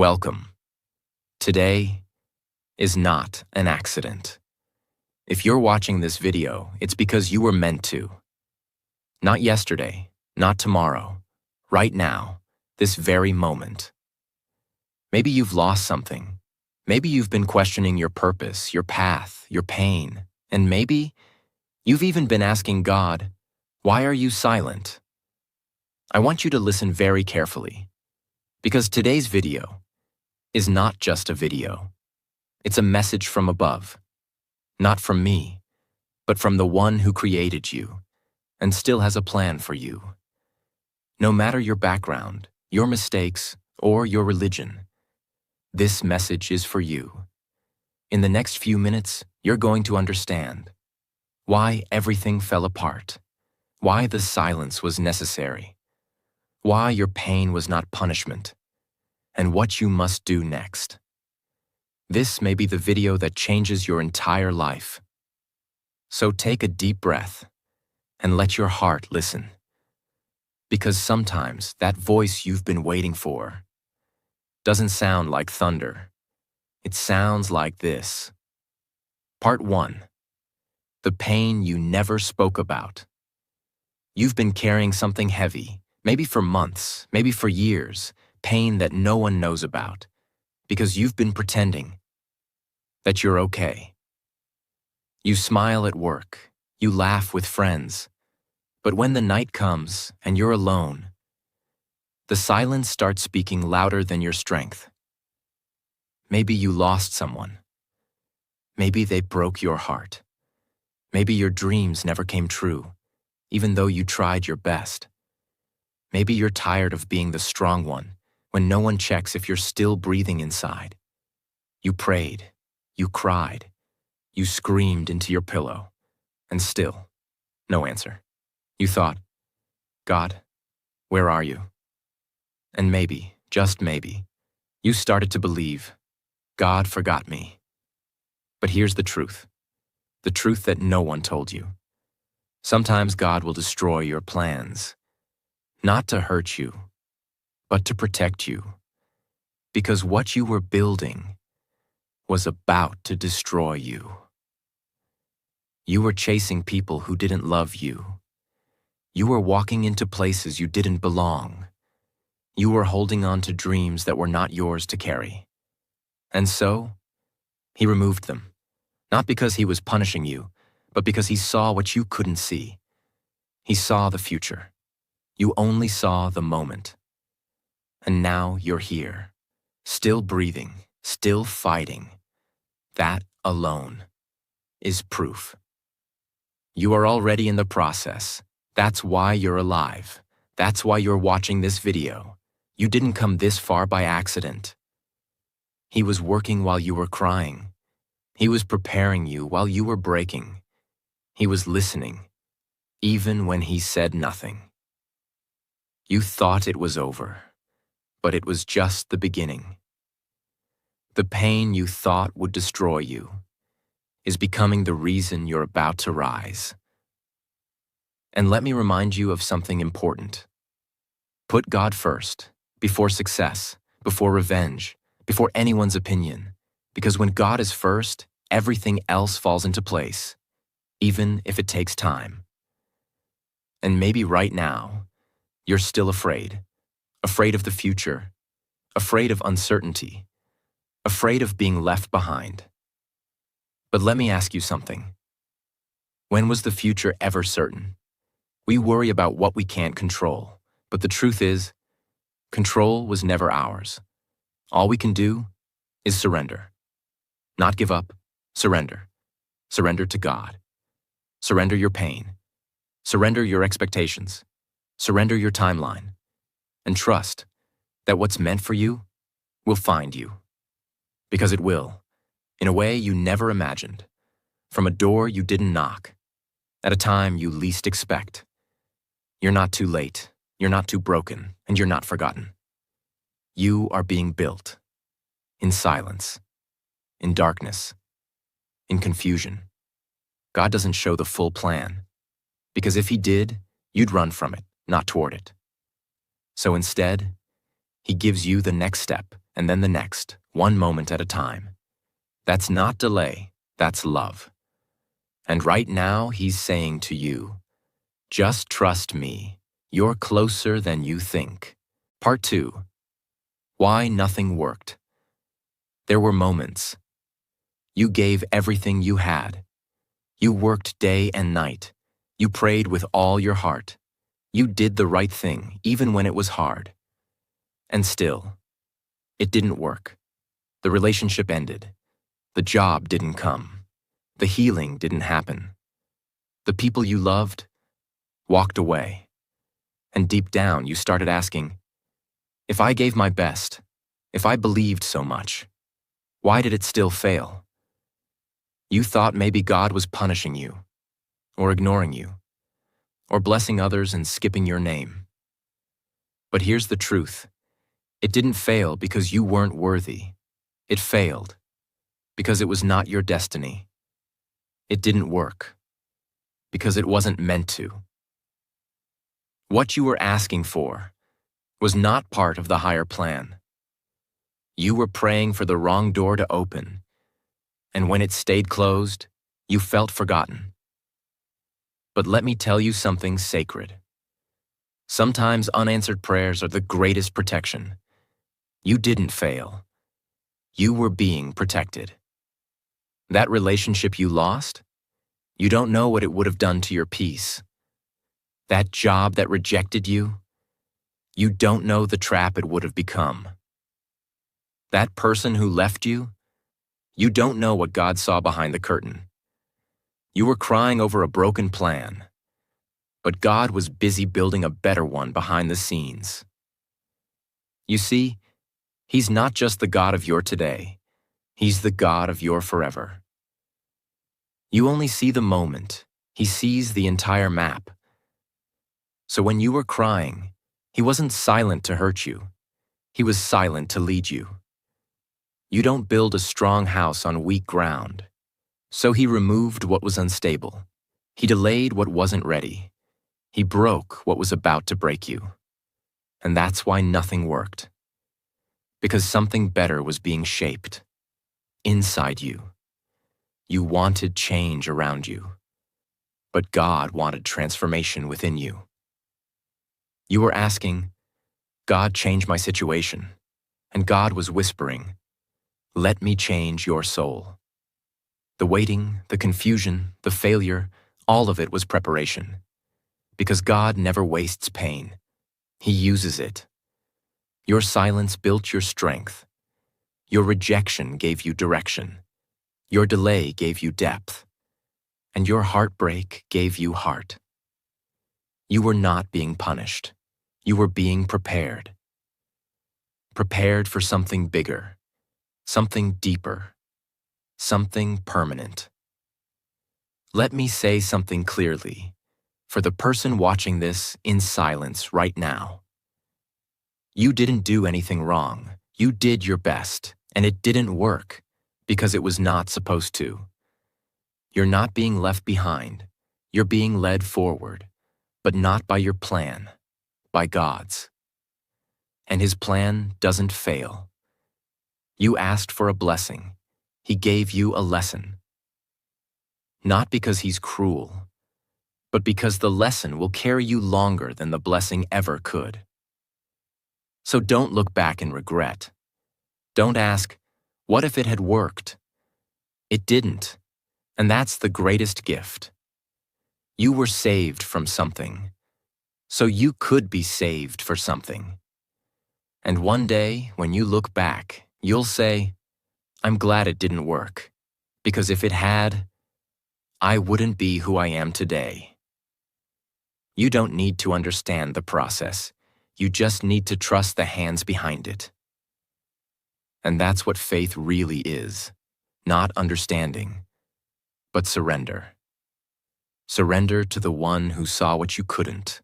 Welcome. Today is not an accident. If you're watching this video, it's because you were meant to. Not yesterday, not tomorrow, right now, this very moment. Maybe you've lost something. Maybe you've been questioning your purpose, your path, your pain, and maybe you've even been asking God, why are you silent? I want you to listen very carefully, because today's video is not just a video. It's a message from above, not from me, but from the one who created you and still has a plan for you. No matter your background, your mistakes, or your religion, this message is for you. In the next few minutes, you're going to understand why everything fell apart, why the silence was necessary, why your pain was not punishment, and what you must do next. This may be the video that changes your entire life. So take a deep breath and let your heart listen. Because sometimes that voice you've been waiting for doesn't sound like thunder. It sounds like this. Part 1. The pain you never spoke about. You've been carrying something heavy, maybe for months, maybe for years, pain that no one knows about, because you've been pretending that you're okay. You smile at work, you laugh with friends, but when the night comes and you're alone, the silence starts speaking louder than your strength. Maybe you lost someone. Maybe they broke your heart. Maybe your dreams never came true, even though you tried your best. Maybe you're tired of being the strong one when no one checks if you're still breathing inside. You prayed, you cried, you screamed into your pillow, and still, no answer. You thought, God, where are you? And maybe, just maybe, you started to believe, God forgot me. But here's the truth that no one told you. Sometimes God will destroy your plans, not to hurt you, but to protect you, because what you were building was about to destroy you. You were chasing people who didn't love you. You were walking into places you didn't belong. You were holding on to dreams that were not yours to carry. And so, he removed them, not because he was punishing you, but because he saw what you couldn't see. He saw the future. You only saw the moment. And now you're here, still breathing, still fighting. That alone is proof. You are already in the process. That's why you're alive. That's why you're watching this video. You didn't come this far by accident. He was working while you were crying. He was preparing you while you were breaking. He was listening, even when he said nothing. You thought it was over, but it was just the beginning. The pain you thought would destroy you is becoming the reason you're about to rise. And let me remind you of something important. Put God first, before success, before revenge, before anyone's opinion. Because when God is first, everything else falls into place, even if it takes time. And maybe right now, you're still afraid of the future, afraid of uncertainty, afraid of being left behind. But let me ask you something. When was the future ever certain? We worry about what we can't control, but the truth is, control was never ours. All we can do is surrender. Not give up, surrender. Surrender to God. Surrender your pain. Surrender your expectations. Surrender your timeline. And trust that what's meant for you will find you. Because it will, in a way you never imagined, from a door you didn't knock, at a time you least expect. You're not too late, you're not too broken, and you're not forgotten. You are being built, in silence, in darkness, in confusion. God doesn't show the full plan, because if he did, you'd run from it, not toward it. So instead, he gives you the next step, and then the next, one moment at a time. That's not delay, that's love. And right now, he's saying to you, just trust me. You're closer than you think. Part 2. Why nothing worked. There were moments. You gave everything you had. You worked day and night. You prayed with all your heart. You did the right thing, even when it was hard. And still, it didn't work. The relationship ended. The job didn't come. The healing didn't happen. The people you loved walked away. And deep down, you started asking, if I gave my best, if I believed so much, why did it still fail? You thought maybe God was punishing you, or ignoring you, or blessing others and skipping your name. But here's the truth. It didn't fail because you weren't worthy. It failed because it was not your destiny. It didn't work because it wasn't meant to. What you were asking for was not part of the higher plan. You were praying for the wrong door to open, and when it stayed closed, you felt forgotten. But let me tell you something sacred. Sometimes unanswered prayers are the greatest protection. You didn't fail. You were being protected. That relationship you lost, you don't know what it would have done to your peace. That job that rejected you, you don't know the trap it would have become. That person who left you, you don't know what God saw behind the curtain. You were crying over a broken plan, but God was busy building a better one behind the scenes. You see, He's not just the God of your today, He's the God of your forever. You only see the moment, He sees the entire map. So when you were crying, He wasn't silent to hurt you, He was silent to lead you. You don't build a strong house on weak ground. So He removed what was unstable. He delayed what wasn't ready. He broke what was about to break you. And that's why nothing worked. Because something better was being shaped. Inside you. You wanted change around you. But God wanted transformation within you. You were asking, God, change my situation. And God was whispering, let me change your soul. The waiting, the confusion, the failure, all of it was preparation. Because God never wastes pain. He uses it. Your silence built your strength. Your rejection gave you direction. Your delay gave you depth. And your heartbreak gave you heart. You were not being punished. You were being prepared. Prepared for something bigger, something deeper, something permanent. Let me say something clearly, for the person watching this in silence right now. You didn't do anything wrong. You did your best, and it didn't work because it was not supposed to. You're not being left behind. You're being led forward, but not by your plan, by God's. And His plan doesn't fail. You asked for a blessing. He gave you a lesson. Not because He's cruel, but because the lesson will carry you longer than the blessing ever could. So don't look back in regret. Don't ask, what if it had worked? It didn't, and that's the greatest gift. You were saved from something, so you could be saved for something. And one day, when you look back, you'll say, I'm glad it didn't work, because if it had, I wouldn't be who I am today. You don't need to understand the process. You just need to trust the hands behind it. And that's what faith really is. Not understanding, but surrender. Surrender to the one who saw what you couldn't,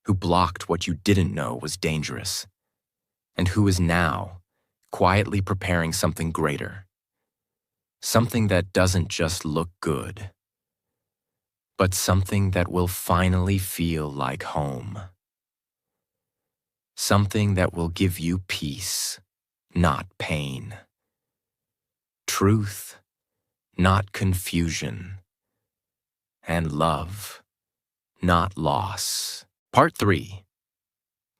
who blocked what you didn't know was dangerous, and who is now quietly preparing something greater. Something that doesn't just look good, but something that will finally feel like home. Something that will give you peace, not pain. Truth, not confusion. And love, not loss. Part 3.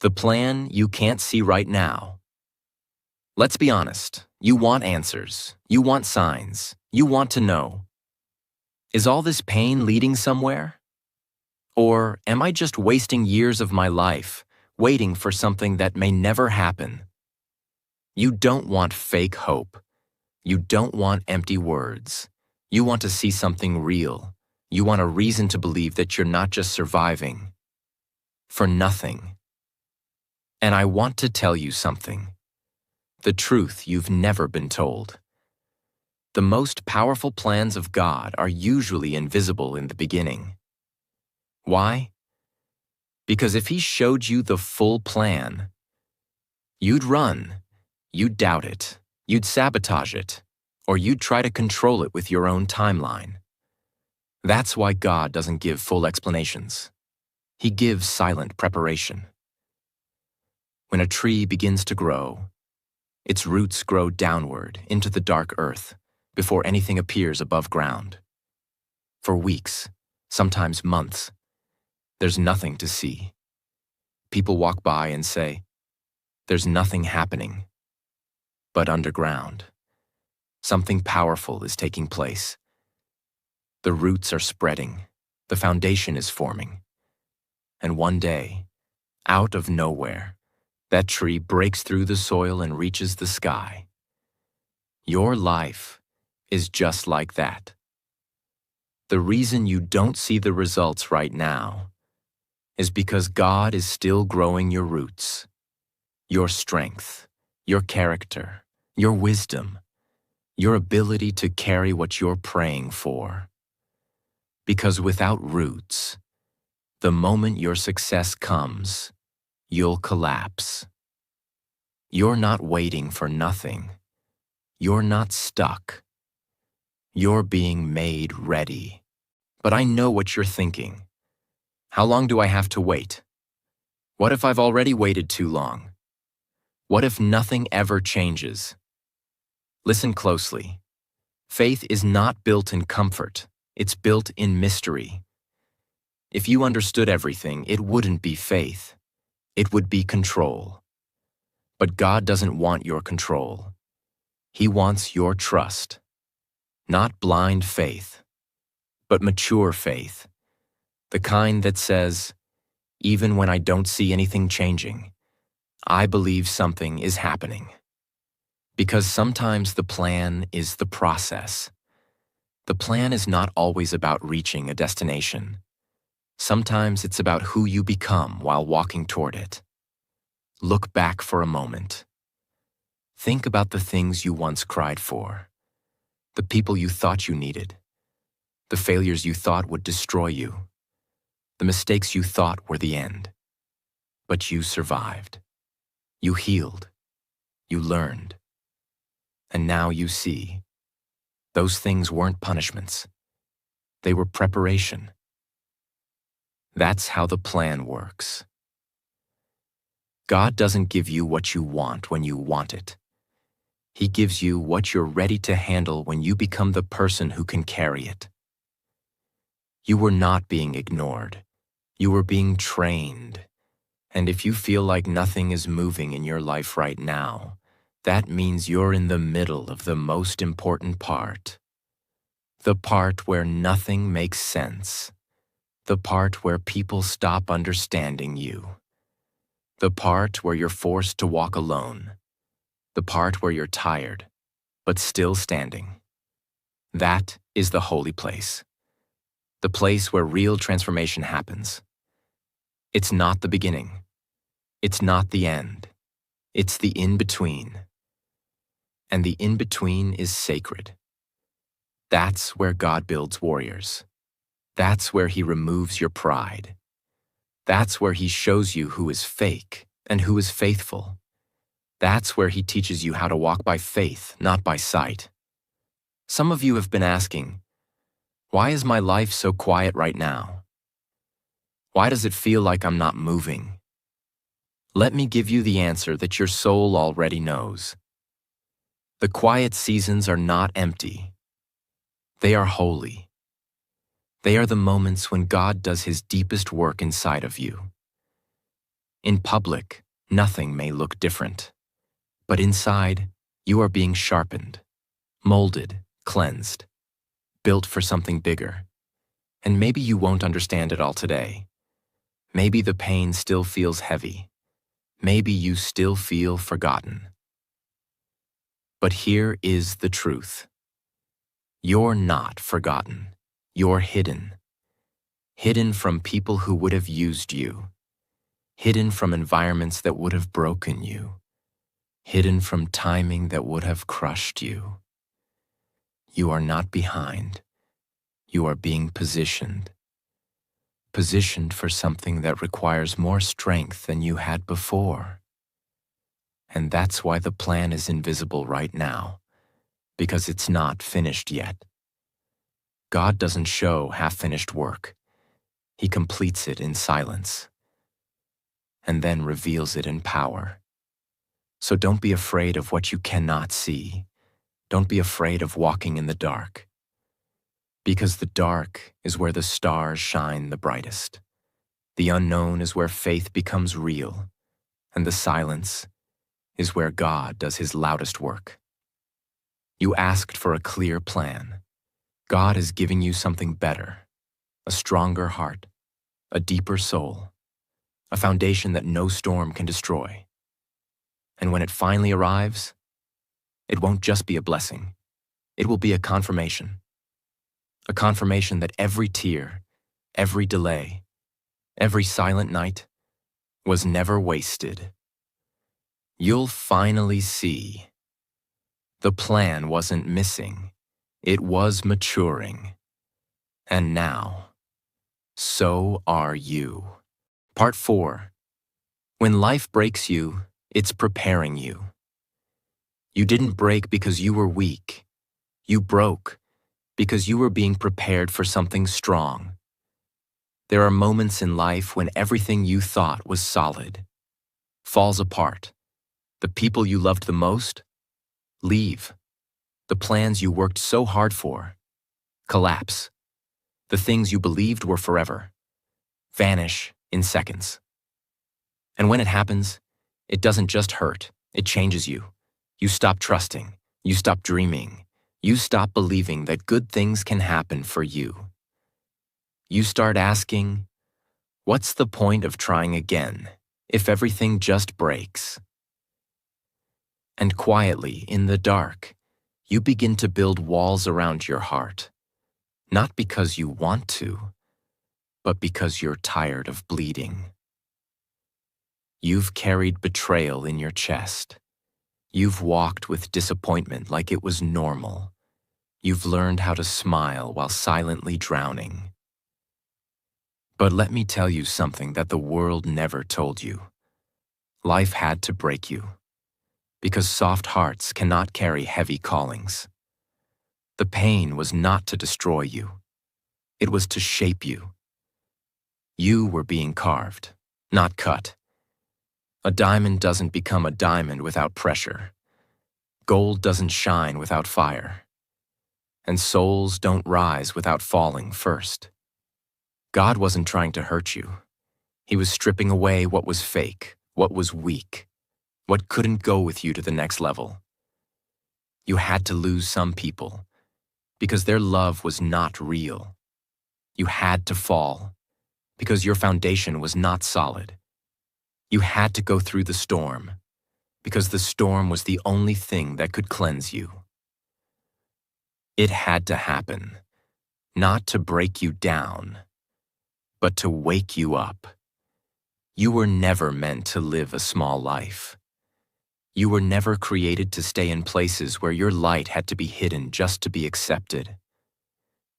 The plan you can't see right now. Let's be honest. You want answers. You want signs. You want to know. Is all this pain leading somewhere? Or am I just wasting years of my life waiting for something that may never happen? You don't want fake hope. You don't want empty words. You want to see something real. You want a reason to believe that you're not just surviving for nothing. And I want to tell you something. The truth you've never been told. The most powerful plans of God are usually invisible in the beginning. Why? Because if He showed you the full plan, you'd run, you'd doubt it, you'd sabotage it, or you'd try to control it with your own timeline. That's why God doesn't give full explanations. He gives silent preparation. When a tree begins to grow, its roots grow downward into the dark earth before anything appears above ground. For weeks, sometimes months, there's nothing to see. People walk by and say, "There's nothing happening." But underground, something powerful is taking place. The roots are spreading, the foundation is forming. And one day, out of nowhere, that tree breaks through the soil and reaches the sky. Your life is just like that. The reason you don't see the results right now is because God is still growing your roots, your strength, your character, your wisdom, your ability to carry what you're praying for. Because without roots, the moment your success comes, you'll collapse. You're not waiting for nothing. You're not stuck. You're being made ready. But I know what you're thinking. How long do I have to wait? What if I've already waited too long? What if nothing ever changes? Listen closely. Faith is not built in comfort. It's built in mystery. If you understood everything, it wouldn't be faith. It would be control. But God doesn't want your control. He wants your trust. Not blind faith, but mature faith. The kind that says, even when I don't see anything changing, I believe something is happening. Because sometimes the plan is the process. The plan is not always about reaching a destination. Sometimes it's about who you become while walking toward it. Look back for a moment. Think about the things you once cried for, the people you thought you needed, the failures you thought would destroy you, the mistakes you thought were the end. But you survived. You healed. You learned. And now you see. Those things weren't punishments. They were preparation. That's how the plan works. God doesn't give you what you want when you want it. He gives you what you're ready to handle when you become the person who can carry it. You were not being ignored. You were being trained. And if you feel like nothing is moving in your life right now, that means you're in the middle of the most important part. The part where nothing makes sense. The part where people stop understanding you. The part where you're forced to walk alone. The part where you're tired, but still standing. That is the holy place. The place where real transformation happens. It's not the beginning. It's not the end. It's the in-between. And the in-between is sacred. That's where God builds warriors. That's where He removes your pride. That's where He shows you who is fake and who is faithful. That's where He teaches you how to walk by faith, not by sight. Some of you have been asking, why is my life so quiet right now? Why does it feel like I'm not moving? Let me give you the answer that your soul already knows. The quiet seasons are not empty. They are holy. They are the moments when God does His deepest work inside of you. In public, nothing may look different, but inside, you are being sharpened, molded, cleansed, built for something bigger. And maybe you won't understand it all today. Maybe the pain still feels heavy. Maybe you still feel forgotten. But here is the truth. You're not forgotten. You're hidden. Hidden from people who would have used you. Hidden from environments that would have broken you. Hidden from timing that would have crushed you. You are not behind. You are being positioned. Positioned for something that requires more strength than you had before. And that's why the plan is invisible right now, because it's not finished yet. God doesn't show half-finished work. He completes it in silence, and then reveals it in power. So don't be afraid of what you cannot see. Don't be afraid of walking in the dark. Because the dark is where the stars shine the brightest. The unknown is where faith becomes real, and the silence is where God does His loudest work. You asked for a clear plan. God is giving you something better, a stronger heart, a deeper soul, a foundation that no storm can destroy. And when it finally arrives, it won't just be a blessing. It will be a confirmation. A confirmation that every tear, every delay, every silent night was never wasted. You'll finally see. The plan wasn't missing. It was maturing. And now, so are you. Part 4. When life breaks you, it's preparing you. You didn't break because you were weak. You broke because you were being prepared for something strong. There are moments in life when everything you thought was solid falls apart. The people you loved the most leave. The plans you worked so hard for collapse. The things you believed were forever vanish in seconds. And when it happens, it doesn't just hurt, it changes you. You stop trusting. You stop dreaming. You stop believing that good things can happen for you. You start asking, what's the point of trying again if everything just breaks? And quietly, in the dark, you begin to build walls around your heart, not because you want to, but because you're tired of bleeding. You've carried betrayal in your chest. You've walked with disappointment like it was normal. You've learned how to smile while silently drowning. But let me tell you something that the world never told you. Life had to break you, because soft hearts cannot carry heavy callings. The pain was not to destroy you. It was to shape you. You were being carved, not cut. A diamond doesn't become a diamond without pressure. Gold doesn't shine without fire. And souls don't rise without falling first. God wasn't trying to hurt you. He was stripping away what was fake, what was weak, what couldn't go with you to the next level. You had to lose some people because their love was not real. You had to fall because your foundation was not solid. You had to go through the storm because the storm was the only thing that could cleanse you. It had to happen, not to break you down, but to wake you up. You were never meant to live a small life. You were never created to stay in places where your light had to be hidden just to be accepted.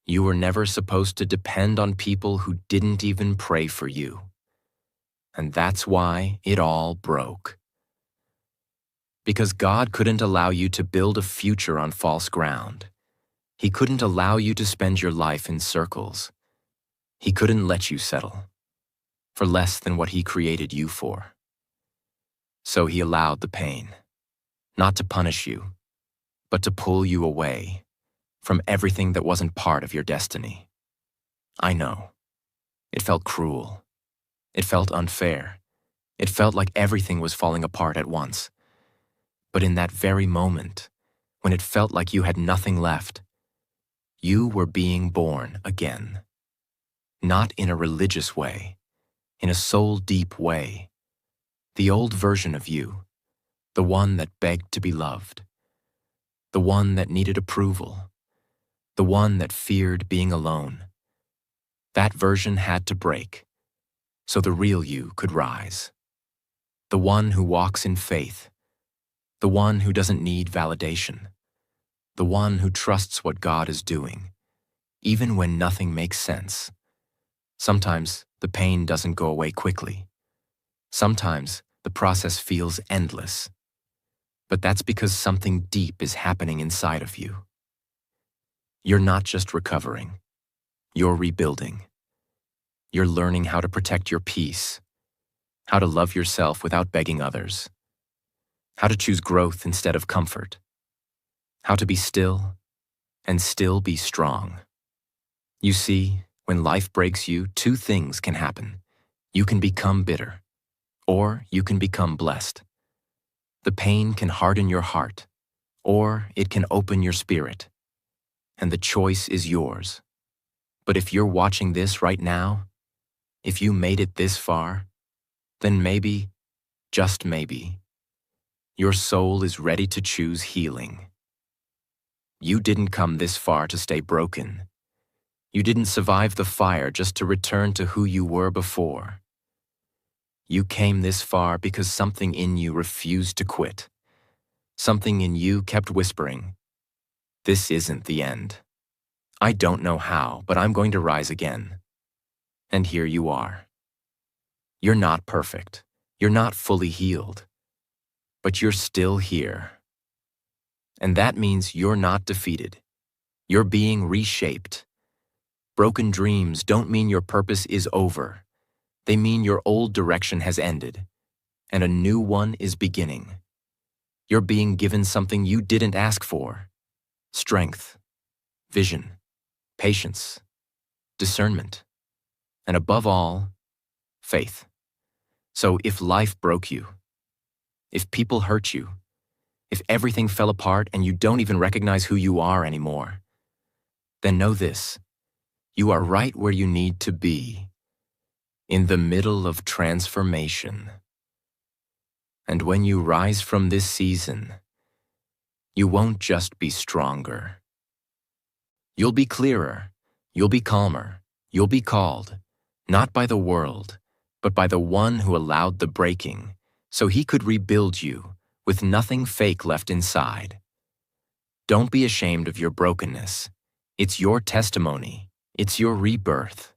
You were never supposed to depend on people who didn't even pray for you. And that's why it all broke. Because God couldn't allow you to build a future on false ground. He couldn't allow you to spend your life in circles. He couldn't let you settle for less than what He created you for. So He allowed the pain, not to punish you, but to pull you away from everything that wasn't part of your destiny. I know. It felt cruel. It felt unfair. It felt like everything was falling apart at once. But in that very moment, when it felt like you had nothing left, you were being born again. Not in a religious way, in a soul-deep way. The old version of you, the one that begged to be loved, the one that needed approval, the one that feared being alone. That version had to break, so the real you could rise. The one who walks in faith, the one who doesn't need validation, the one who trusts what God is doing, even when nothing makes sense. Sometimes the pain doesn't go away quickly. Sometimes the process feels endless. But that's because something deep is happening inside of you. You're not just recovering. You're rebuilding. You're learning how to protect your peace, how to love yourself without begging others, how to choose growth instead of comfort, how to be still and still be strong. You see, when life breaks you, two things can happen. You can become bitter, or you can become blessed. The pain can harden your heart, or it can open your spirit, and the choice is yours. But if you're watching this right now, if you made it this far, then maybe, just maybe, your soul is ready to choose healing. You didn't come this far to stay broken. You didn't survive the fire just to return to who you were before. You came this far because something in you refused to quit. Something in you kept whispering, "This isn't the end. I don't know how, but I'm going to rise again." And here you are. You're not perfect. You're not fully healed. But you're still here. And that means you're not defeated. You're being reshaped. Broken dreams don't mean your purpose is over. They mean your old direction has ended, and a new one is beginning. You're being given something you didn't ask for: strength, vision, patience, discernment, and above all, faith. So if life broke you, if people hurt you, if everything fell apart and you don't even recognize who you are anymore, then know this: you are right where you need to be, in the middle of transformation. And when you rise from this season, you won't just be stronger. You'll be clearer, you'll be calmer, you'll be called, not by the world, but by the one who allowed the breaking, so he could rebuild you with nothing fake left inside. Don't be ashamed of your brokenness. It's your testimony. It's your rebirth.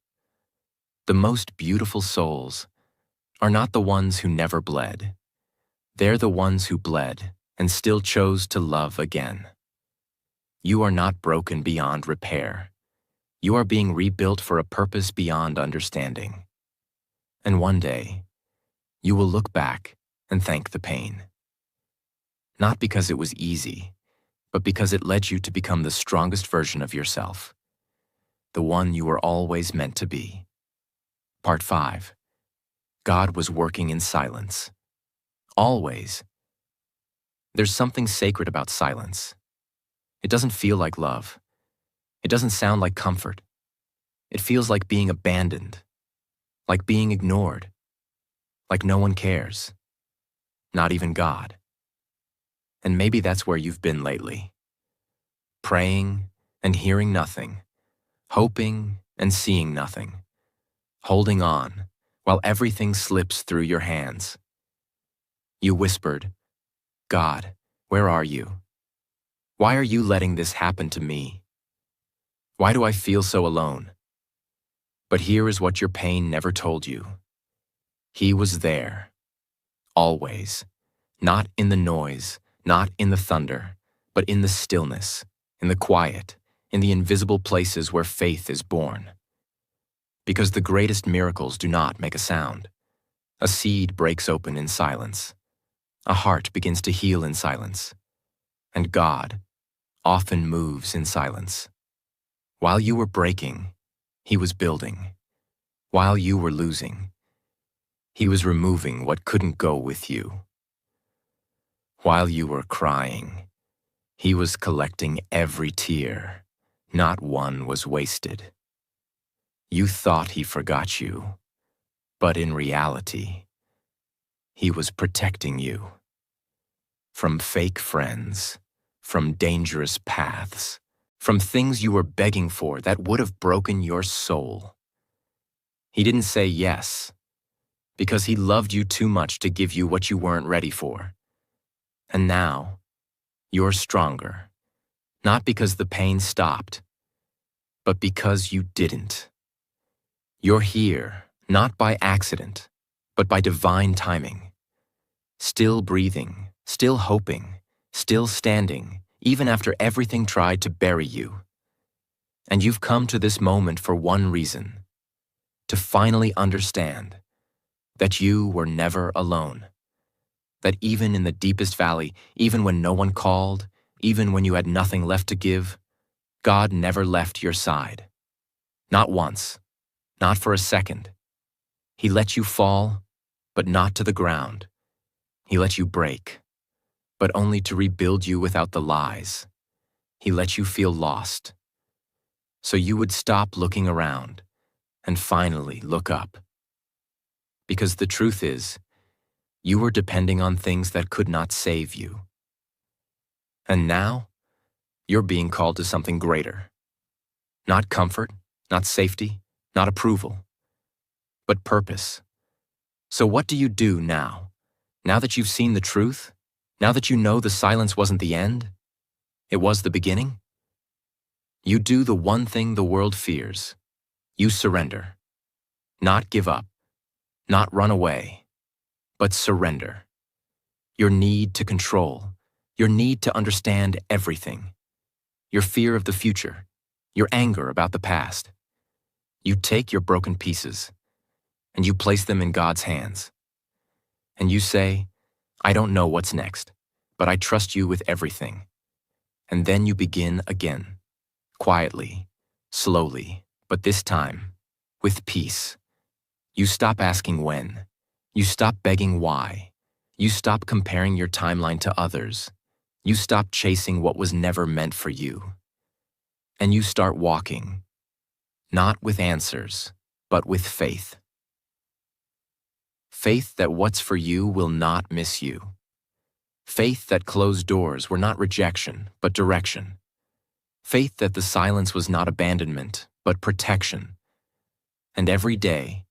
The most beautiful souls are not the ones who never bled. They're the ones who bled and still chose to love again. You are not broken beyond repair. You are being rebuilt for a purpose beyond understanding. And one day, you will look back and thank the pain. Not because it was easy, but because it led you to become the strongest version of yourself, the one you were always meant to be. Part 5. God was working in silence. Always. There's something sacred about silence. It doesn't feel like love. It doesn't sound like comfort. It feels like being abandoned, like being ignored, like no one cares, not even God. And maybe that's where you've been lately. Praying and hearing nothing, hoping and seeing nothing, holding on while everything slips through your hands. You whispered, "God, where are you? Why are you letting this happen to me? Why do I feel so alone?" But here is what your pain never told you. He was there, always, not in the noise, not in the thunder, but in the stillness, in the quiet, in the invisible places where faith is born. Because the greatest miracles do not make a sound. A seed breaks open in silence. A heart begins to heal in silence. And God often moves in silence. While you were breaking, he was building. While you were losing, he was removing what couldn't go with you. While you were crying, he was collecting every tear. Not one was wasted. You thought he forgot you, but in reality, he was protecting you. From fake friends, from dangerous paths, from things you were begging for that would have broken your soul. He didn't say yes, because he loved you too much to give you what you weren't ready for. And now, you're stronger, not because the pain stopped, but because you didn't. You're here, not by accident, but by divine timing. Still breathing, still hoping, still standing, even after everything tried to bury you. And you've come to this moment for one reason: to finally understand that you were never alone. That even in the deepest valley, even when no one called, even when you had nothing left to give, God never left your side. Not once, not for a second. He let you fall, but not to the ground. He let you break, but only to rebuild you without the lies. He let you feel lost, so you would stop looking around and finally look up. Because the truth is, you were depending on things that could not save you. And now, you're being called to something greater. Not comfort, not safety, not approval, but purpose. So what do you do now? Now that you've seen the truth? Now that you know the silence wasn't the end? It was the beginning? You do the one thing the world fears. You surrender. Not give up. Not run away. But surrender. Your need to control. Your need to understand everything. Your fear of the future. Your anger about the past. You take your broken pieces and you place them in God's hands. And you say, I don't know what's next, but I trust you with everything. And then you begin again, quietly, slowly, but this time, with peace. You stop asking when. You stop begging why. You stop comparing your timeline to others. You stop chasing what was never meant for you. And you start walking, not with answers, but with faith. Faith that what's for you will not miss you. Faith that closed doors were not rejection, but direction. Faith that the silence was not abandonment, but protection. And every day,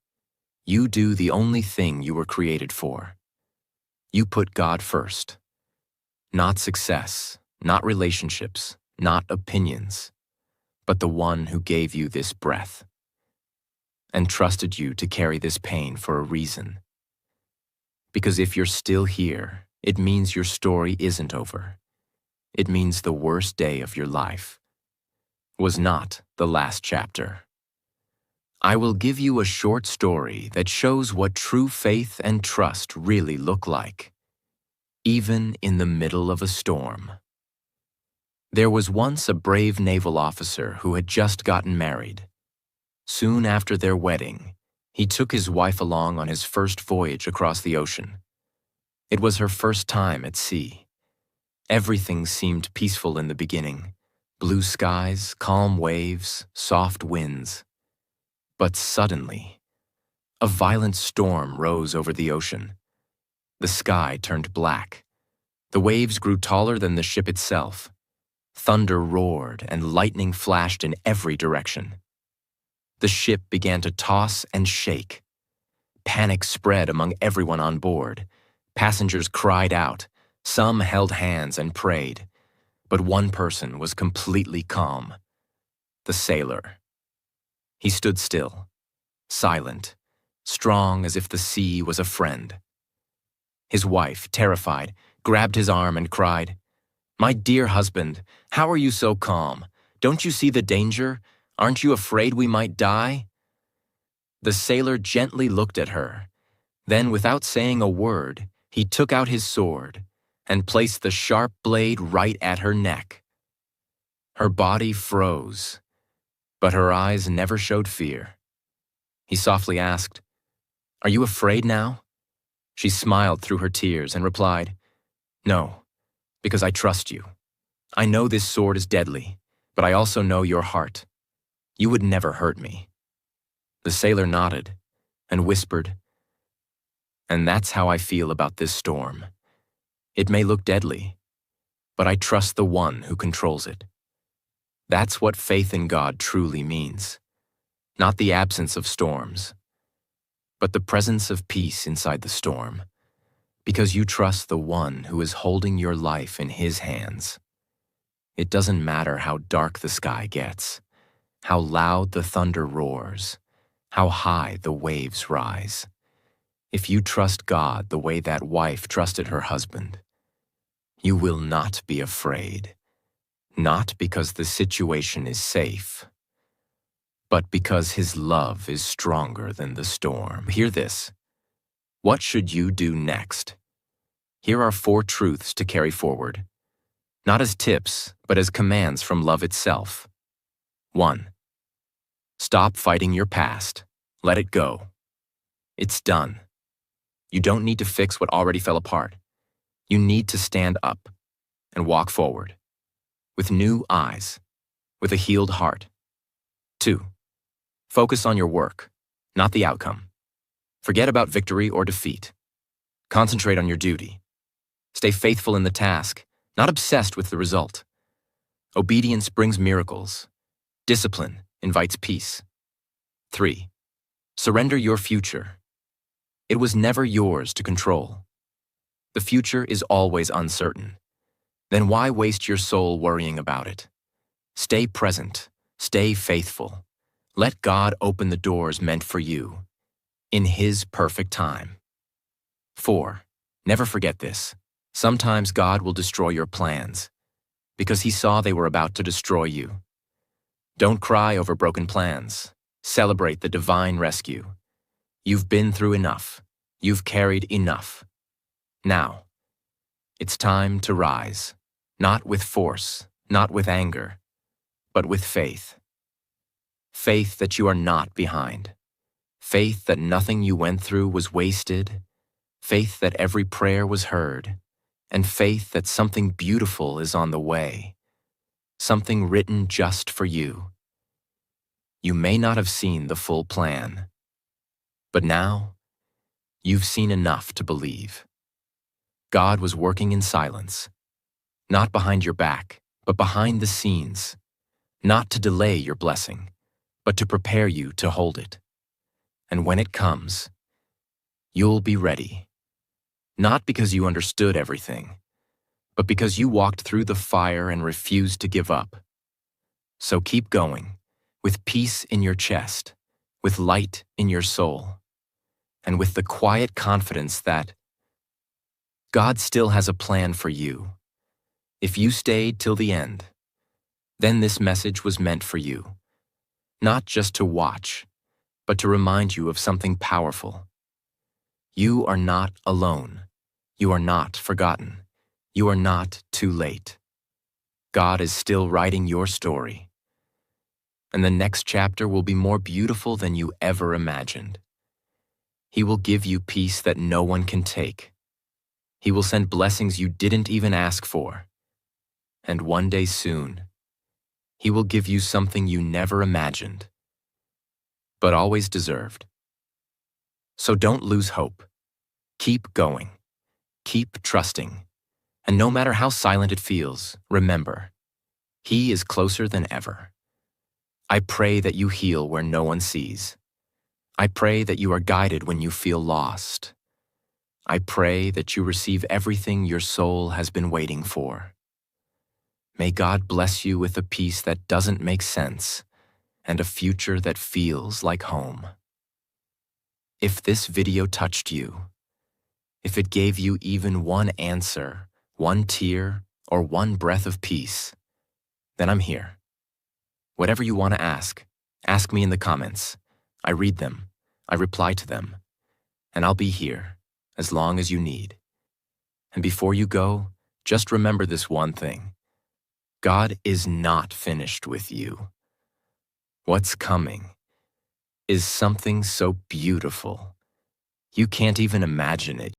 you do the only thing you were created for. You put God first. Not success, not relationships, not opinions, but the one who gave you this breath and trusted you to carry this pain for a reason. Because if you're still here, it means your story isn't over. It means the worst day of your life was not the last chapter. I will give you a short story that shows what true faith and trust really look like, even in the middle of a storm. There was once a brave naval officer who had just gotten married. Soon after their wedding, he took his wife along on his first voyage across the ocean. It was her first time at sea. Everything seemed peaceful in the beginning. Blue skies, calm waves, soft winds. But suddenly, a violent storm rose over the ocean. The sky turned black. The waves grew taller than the ship itself. Thunder roared and lightning flashed in every direction. The ship began to toss and shake. Panic spread among everyone on board. Passengers cried out. Some held hands and prayed. But one person was completely calm. The sailor. He stood still, silent, strong as if the sea was a friend. His wife, terrified, grabbed his arm and cried, "My dear husband, how are you so calm? Don't you see the danger? Aren't you afraid we might die?" The sailor gently looked at her. Then, without saying a word, he took out his sword and placed the sharp blade right at her neck. Her body froze, but her eyes never showed fear. He softly asked, "Are you afraid now?" She smiled through her tears and replied, "No, because I trust you. I know this sword is deadly, but I also know your heart. You would never hurt me." The sailor nodded and whispered, "And that's how I feel about this storm. It may look deadly, but I trust the one who controls it." That's what faith in God truly means. Not the absence of storms, but the presence of peace inside the storm, because you trust the one who is holding your life in his hands. It doesn't matter how dark the sky gets, how loud the thunder roars, how high the waves rise. If you trust God the way that wife trusted her husband, you will not be afraid. Not because the situation is safe, but because his love is stronger than the storm. Hear this. What should you do next? Here are 4 truths to carry forward, not as tips, but as commands from love itself. 1. Stop fighting your past. Let it go. It's done. You don't need to fix what already fell apart. You need to stand up and walk forward with new eyes, with a healed heart. 2. Focus on your work, not the outcome. Forget about victory or defeat. Concentrate on your duty. Stay faithful in the task, not obsessed with the result. Obedience brings miracles. Discipline invites peace. 3. Surrender your future. It was never yours to control. The future is always uncertain. Then why waste your soul worrying about it? Stay present. Stay faithful. Let God open the doors meant for you, in His perfect time. 4. Never forget this. Sometimes God will destroy your plans, because He saw they were about to destroy you. Don't cry over broken plans. Celebrate the divine rescue. You've been through enough. You've carried enough. Now, it's time to rise, not with force, not with anger, but with faith. Faith that you are not behind. Faith that nothing you went through was wasted. Faith that every prayer was heard. And faith that something beautiful is on the way. Something written just for you. You may not have seen the full plan, but now you've seen enough to believe. God was working in silence, not behind your back, but behind the scenes, not to delay your blessing, but to prepare you to hold it. And when it comes, you'll be ready, not because you understood everything, but because you walked through the fire and refused to give up. So keep going, with peace in your chest, with light in your soul, and with the quiet confidence that God still has a plan for you. If you stayed till the end, then this message was meant for you, not just to watch, but to remind you of something powerful. You are not alone. You are not forgotten. You are not too late. God is still writing your story, and the next chapter will be more beautiful than you ever imagined. He will give you peace that no one can take. He will send blessings you didn't even ask for. And one day soon, He will give you something you never imagined, but always deserved. So don't lose hope. Keep going. Keep trusting. And no matter how silent it feels, remember, He is closer than ever. I pray that you heal where no one sees. I pray that you are guided when you feel lost. I pray that you receive everything your soul has been waiting for. May God bless you with a peace that doesn't make sense and a future that feels like home. If this video touched you, if it gave you even one answer, one tear, or one breath of peace, then I'm here. Whatever you want to ask me in the comments. I read them, I reply to them, and I'll be here as long as you need. And before you go, just remember this one thing. God is not finished with you. What's coming is something so beautiful, you can't even imagine it.